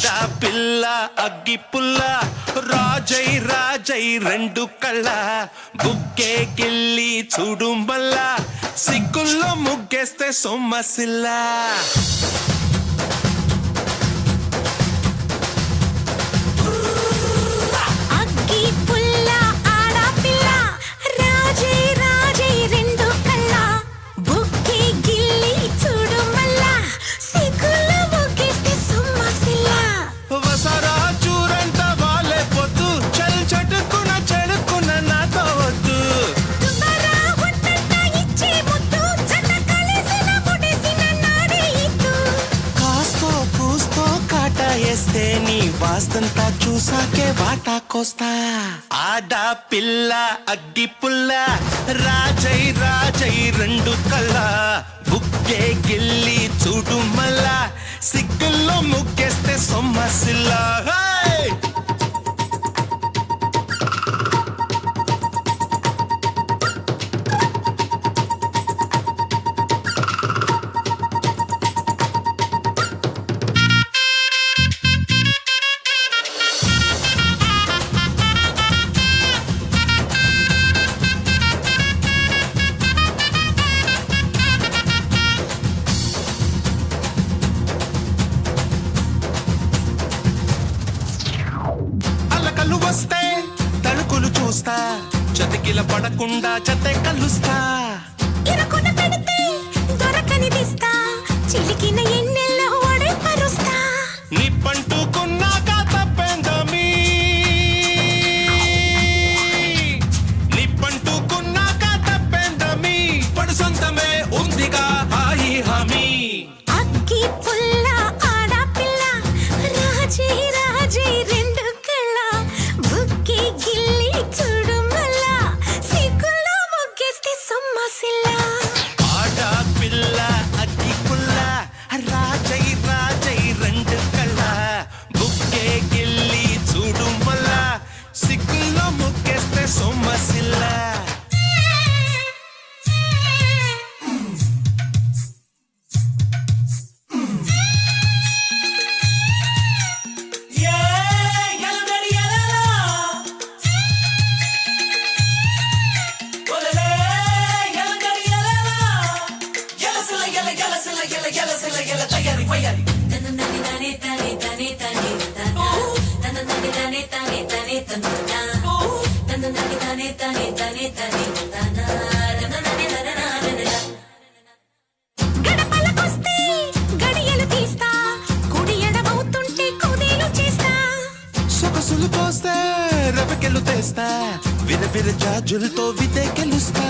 ఆడా పిల్ల అగ్గి పుల్ల రాజై రాజై రెండు కళ్ళ బుక్కే గిల్లి చూడు మల్లా సిగ్గుల్లో ముగ్గేస్తే సొమ్మసిల్లా నీ వాస్తంతా చూసాకే వాటాకొస్తా ఆడా పిల్ల అగ్గి పుల్ల రాజై రాజై రెండు కళ్ళ బుక్కే గిల్లి చూడు మల్లా సిగ్గుల్లో ముగ్గేస్తే సొమ్మసిల్లా వస్తే తణుకులు చూస్తా చతికిల పడకుండా చతే కలుస్తా చిలికిన ఎన్నెల్లో ఓడే పరుస్తా నిప్పంటుకున్నాక తప్పేందమీ నిప్పంటుకున్నాక తప్పేందమీ పడు సొంతమే ఉందిగా హాయి హామీ అగ్గి పుల్ల ఆడా పిల్ల రాజీ రాజీ సొమ్మసిల్లా గడపలకొస్తే గడియలు తీస్తా కుడి ఎడమవుతుంటే కుదేలు చేస్తా సొగసులు పోస్తే రవికెలు తెస్తా విర విర జాజులతో వితే గెలుస్తా